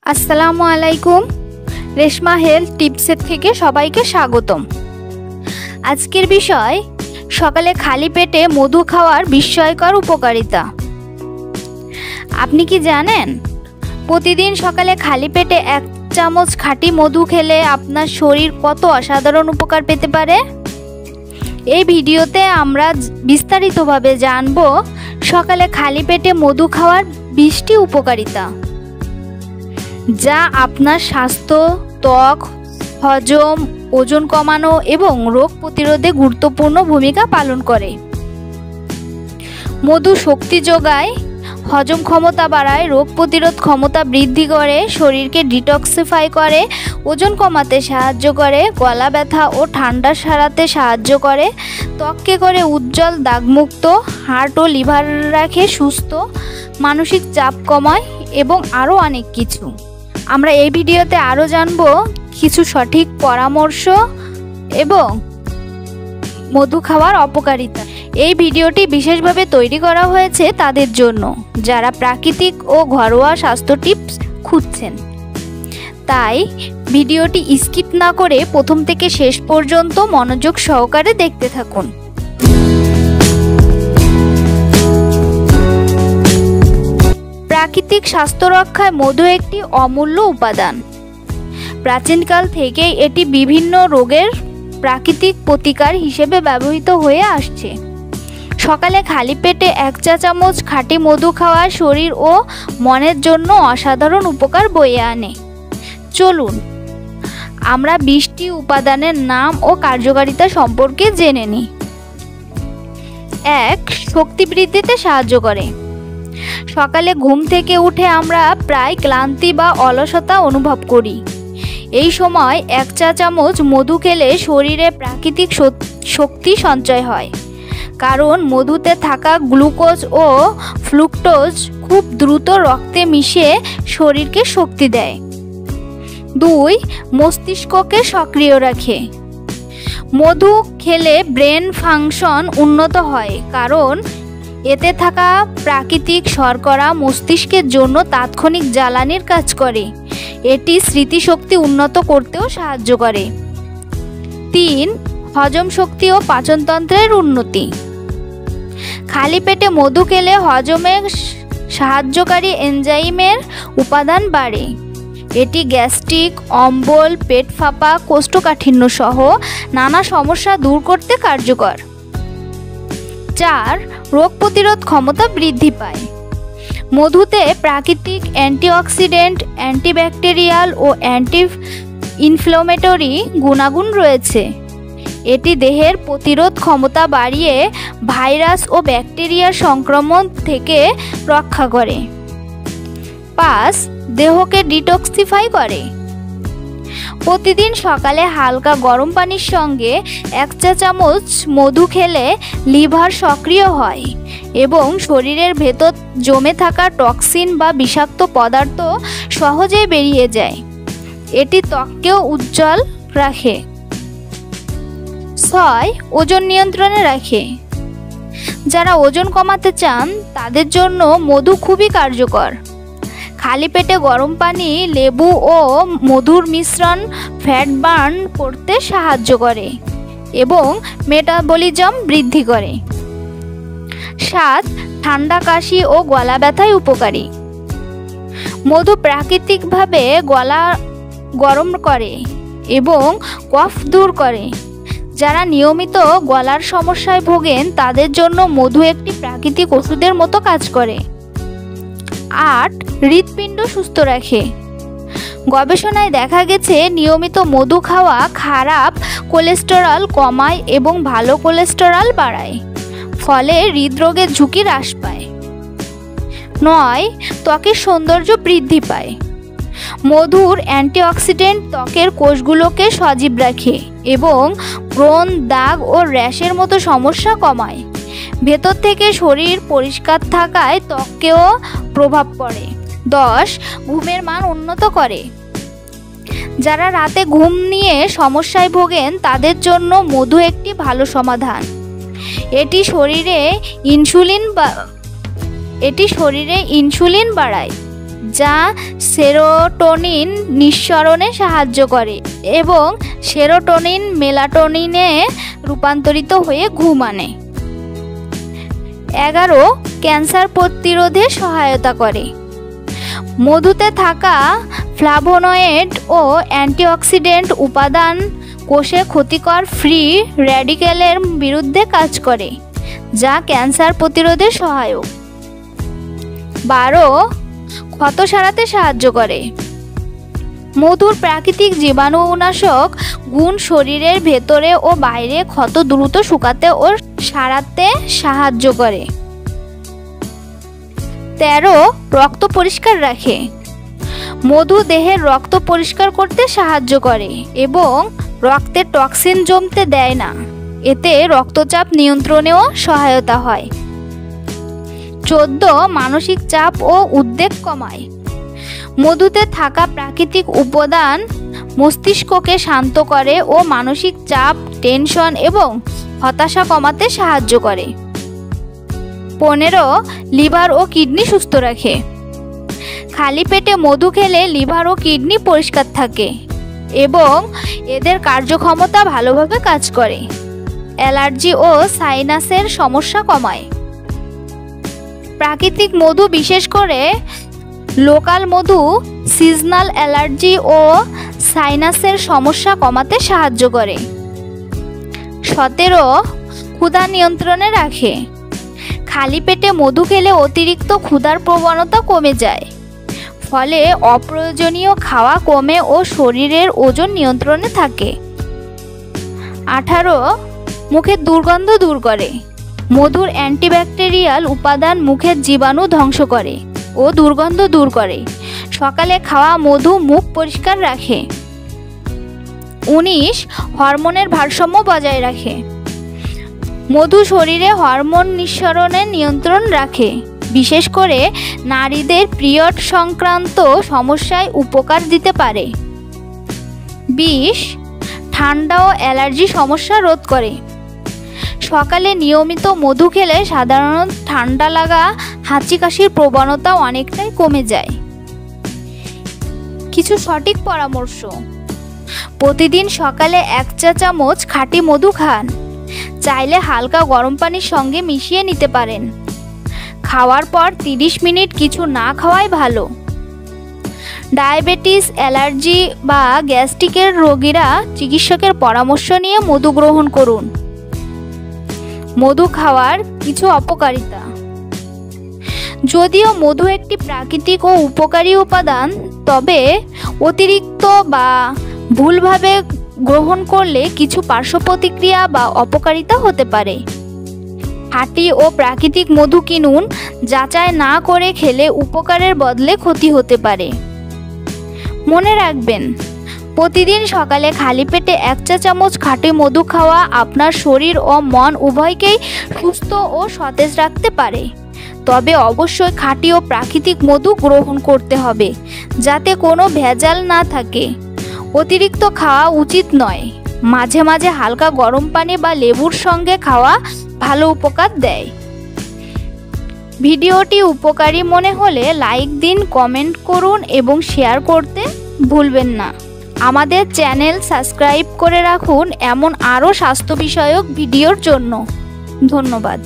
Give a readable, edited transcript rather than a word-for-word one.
আসসালামু আলাইকুম। রেশমা হেলথ টিপসের থেকে সবাইকে স্বাগতম। আজকের বিষয় সকালে খালি পেটে মধু খাওয়ার বিস্ময়কর উপকারিতা। আপনি কি জানেন প্রতিদিন সকালে খালি পেটে 1 চামচ খাঁটি মধু খেলে আপনার শরীর কত অসাধারণ উপকার পেতে পারে? এই ভিডিওতে আমরা বিস্তারিতভাবে জানব সকালে খালি পেটে মধু খাওয়ার 20টি উপকারিতা, যা আপনার স্বাস্থ্য, ত্বক, হজম, ওজন কমানো এবং রোগ প্রতিরোধে গুরুত্বপূর্ণ ভূমিকা পালন করে। মধু শক্তি যোগায়, হজম ক্ষমতা বাড়ায়, রোগ প্রতিরোধ ক্ষমতা বৃদ্ধি করে, শরীরকে ডিটক্সিফাই করে, ওজন কমাতে সাহায্য করে, গলা ব্যথা ও ঠান্ডা সারাতে সাহায্য করে, ত্বককে করে উজ্জ্বল, দাগমুক্ত, হার্ট ও লিভার রাখে সুস্থ, মানসিক চাপ কমায় এবং আরও অনেক কিছু। আমরা এই ভিডিওতে আরও জানব কিছু সঠিক পরামর্শ এবং মধু খাওয়ার অপকারিতা। এই ভিডিওটি বিশেষভাবে তৈরি করা হয়েছে তাদের জন্য যারা প্রাকৃতিক ও ঘরোয়া স্বাস্থ্য টিপস খুঁজছেন। তাই ভিডিওটি স্কিপ না করে প্রথম থেকে শেষ পর্যন্ত মনোযোগ সহকারে দেখতে থাকুন। প্রাকৃতিক স্বাস্থ্য রক্ষায় মধু একটি অমূল্য উপাদান। প্রাচীনকাল থেকেই এটি বিভিন্ন রোগের প্রাকৃতিক প্রতিকার হিসেবে ব্যবহৃত হয়ে আসছে। সকালে খালি পেটে 1 চা চামচ খাঁটি মধু খাওয়া শরীর ও মনের জন্য অসাধারণ উপকার বয়ে আনে। চলুন আমরা 20টি উপাদানের নাম ও কার্যকারিতা সম্পর্কে জেনে নিই। 1. শক্তি বৃদ্ধিতে সাহায্য করে। সকালে ঘুম থেকে উঠে আমরা প্রায় ক্লান্তি বা অলসতা অনুভব করি। এই সময় 1 চা চামচ মধু খেলে শরীরে প্রাকৃতিক শক্তি সঞ্চয় হয়, কারণ মধুতে থাকা গ্লুকোজ ও ফ্রুক্টোজ খুব দ্রুত রক্তে মিশে শরীরকে শক্তি দেয়। 2. মস্তিষ্ককে সক্রিয় রাখে। মধু খেলে ব্রেন ফাংশন উন্নত হয়, কারণ এতে থাকা প্রাকৃতিক শর্করা মস্তিষ্কের জন্য তাৎক্ষণিক জ্বালানির কাজ করে। এটি স্মৃতিশক্তি উন্নত করতেও সাহায্য করে। 3. হজম শক্তি ও পাচনতন্ত্রের উন্নতি। খালি পেটে মধু খেলে হজমে সাহায্যকারী এনজাইমের উপাদান বাড়ে। এটি গ্যাস্ট্রিক, অম্বল, পেট ফাঁপা, কোষ্ঠকাঠিন্য সহ নানা সমস্যা দূর করতে কার্যকর। 4. রোগ প্রতিরোধ ক্ষমতা বৃদ্ধি পায়। মধুতে প্রাকৃতিক অ্যান্টিঅক্সিডেন্ট, অ্যান্টিব্যাকটেরিয়াল ও অ্যান্টি ইনফ্ল্যামেটরি গুণাগুণ রয়েছে। এটি দেহের প্রতিরোধ ক্ষমতা বাড়িয়ে ভাইরাস ও ব্যাকটেরিয়ার সংক্রমণ থেকে রক্ষা করে। 5. দেহকে ডিটক্সিফাই করে। প্রতিদিন সকালে হালকা গরম পানির সঙ্গে 1 চা চামচ মধু খেলে লিভার সক্রিয় হয় এবং শরীরের ভেতর জমে থাকা টক্সিন বা বিষাক্ত পদার্থ সহজেই বেরিয়ে যায়। এটি ত্বককেও উজ্জ্বল রাখে। 6. ওজন নিয়ন্ত্রণে রাখে। যারা ওজন কমাতে চান তাদের জন্য মধু খুবই কার্যকর। খালি পেটে গরম পানি, লেবু ও মধুর মিশ্রণ ফ্যাট বার্ন করতে সাহায্য করে এবং মেটাবলিজম বৃদ্ধি করে। 7. ঠান্ডা, কাশি ও গলা ব্যথায় উপকারী। মধু প্রাকৃতিকভাবে গলা গরম করে এবং কফ দূর করে। যারা নিয়মিত গলার সমস্যায় ভোগেন তাদের জন্য মধু একটি প্রাকৃতিক ওষুধের মতো কাজ করে। 8. হৃৎপিণ্ড সুস্থ রাখে। গবেষণায় দেখা গেছে নিয়মিত মধু খাওয়া খারাপ কোলেস্টেরল কমায় এবং ভালো কোলেস্টেরল বাড়ায়, ফলে হৃদরোগের ঝুঁকি হ্রাস পায়। 9. ত্বকের সৌন্দর্য বৃদ্ধি পায়। মধুর অ্যান্টিঅক্সিডেন্ট ত্বকের কোষগুলোকে সজীব রাখে এবং ব্রণ, দাগ ও র্যাশের মতো সমস্যা কমায়। ভেতর থেকে শরীর পরিষ্কার থাকায় ত্বকেও প্রভাব পড়ে। 10. ঘুমের মান উন্নত করে। যারা রাতে ঘুম নিয়ে সমস্যায় ভোগেন তাদের জন্য মধু একটি ভালো সমাধান। এটি শরীরে ইনসুলিন বাড়ায় যা সেরোটোনিন নিঃসরণে সাহায্য করে এবং সেরোটোনিন মেলাটোনিনে রূপান্তরিত হয়ে ঘুম আনে। 11 ক্যান্সার প্রতিরোধে সহায়তা করে। মধুতে থাকা ফ্লাভোনয়েড ও অ্যান্টিঅক্সিডেন্ট উপাদান কোষে ক্ষতিকর ফ্রি র্যাডিক্যালের বিরুদ্ধে কাজ করে, যা ক্যান্সার প্রতিরোধে সহায়ক। 12 ক্ষত সারাতে সাহায্য করে। মধুর প্রাকৃতিক জীবাণুনাশক গুণ শরীরের ভেতরে ও বাইরে ক্ষত দ্রুত শুকাতে ও সারাতে সাহায্য করে। 13 রক্ত পরিষ্কার রাখে। মধু দেহের রক্ত পরিষ্কার করতে সাহায্য করে এবং রক্তে টক্সিন জমতে দেয় না। এতে রক্তচাপ নিয়ন্ত্রণেও সহায়তা হয়। 14 মানসিক চাপ ও উদ্বেগ কমায়। মধুতে থাকা প্রাকৃতিক উপাদান মস্তিষ্ককে শান্ত করে ও মানসিক চাপ, টেনশন এবং হতাশা কমাতে সাহায্য করে। 15 লিভার ও কিডনি সুস্থ রাখে। খালি পেটে মধু খেলে লিভার ও কিডনি পরিষ্কার থাকে এবং এদের কার্যক্ষমতা ভালোভাবে কাজ করে। অ্যালার্জি ও সাইনাসের সমস্যা কমায়। প্রাকৃতিক মধু, বিশেষ করে লোকাল মধু, সিজনাল অ্যালার্জি ও সাইনাসের সমস্যা কমাতে সাহায্য করে। 17 ক্ষুধা নিয়ন্ত্রণে রাখে। খালি পেটে মধু খেলে অতিরিক্ত ক্ষুধার প্রবণতা কমে যায়, ফলে অপ্রয়োজনীয় খাওয়া কমে ও শরীরের ওজন নিয়ন্ত্রণে থাকে। 18 মুখের দুর্গন্ধ দূর করে। মধুর অ্যান্টিব্যাকটেরিয়াল উপাদান মুখের জীবাণু ধ্বংস করে ও দুর্গন্ধ দূর করে। সকালে খাওয়া মধু মুখ পরিষ্কার রাখে। 19 হরমোনের ভারসাম্য বজায় রাখে। মধু শরীরে হরমোন নিঃসরণে নিয়ন্ত্রণ রাখে, বিশেষ করে নারীদের পিরিয়ড সংক্রান্ত সমস্যায় উপকার দিতে পারে। 20 ঠান্ডা ও অ্যালার্জি সমস্যা রোধ করে। সকালে নিয়মিত মধু খেলে সাধারণত ঠান্ডা লাগা, হাঁচি কাশির প্রবণতা অনেকটাই কমে যায়। কিছু সঠিক পরামর্শ: প্রতিদিন সকালে 1 চা চামচ খাঁটি মধু খান। চাইলে হালকা গরম পানির সঙ্গে মিশিয়ে নিতে পারেন। খাওয়ার পর 30 মিনিট কিছু না খাওয়াই ভালো। ডায়াবেটিস, অ্যালার্জি বা গ্যাস্ট্রিকের রোগীরা চিকিৎসকের পরামর্শ নিয়ে মধু গ্রহণ করুন। মধু খাওয়ার কিছু অপকারিতা: যদিও মধু একটি প্রাকৃতিক ও উপকারী উপাদান, তবে অতিরিক্ত বা ভুলভাবে গ্রহণ করলে কিছু পার্শ্ব প্রতিক্রিয়া বা অপকারিতা হতে পারে। খাঁটি ও প্রাকৃতিক মধু কিনুন। যাচাই না করে খেলে উপকারের বদলে ক্ষতি হতে পারে। মনে রাখবেন, প্রতিদিন সকালে খালি পেটে 1 চা চামচ খাঁটি মধু খাওয়া আপনার শরীর ও মন উভয়কেই সুস্থ ও সতেজ রাখতে পারে। তবে অবশ্যই খাঁটি ও প্রাকৃতিক মধু গ্রহণ করতে হবে, যাতে কোনো ভেজাল না থাকে। অতিরিক্ত খাওয়া উচিত নয়। মাঝে মাঝে হালকা গরম পানি বা লেবুর সঙ্গে খাওয়া ভালো উপকার দেয়। ভিডিওটি উপকারী মনে হলে লাইক দিন, কমেন্ট করুন এবং শেয়ার করতে ভুলবেন না। আমাদের চ্যানেল সাবস্ক্রাইব করে রাখুন এমন আরও স্বাস্থ্য বিষয়ক ভিডিওর জন্য। ধন্যবাদ।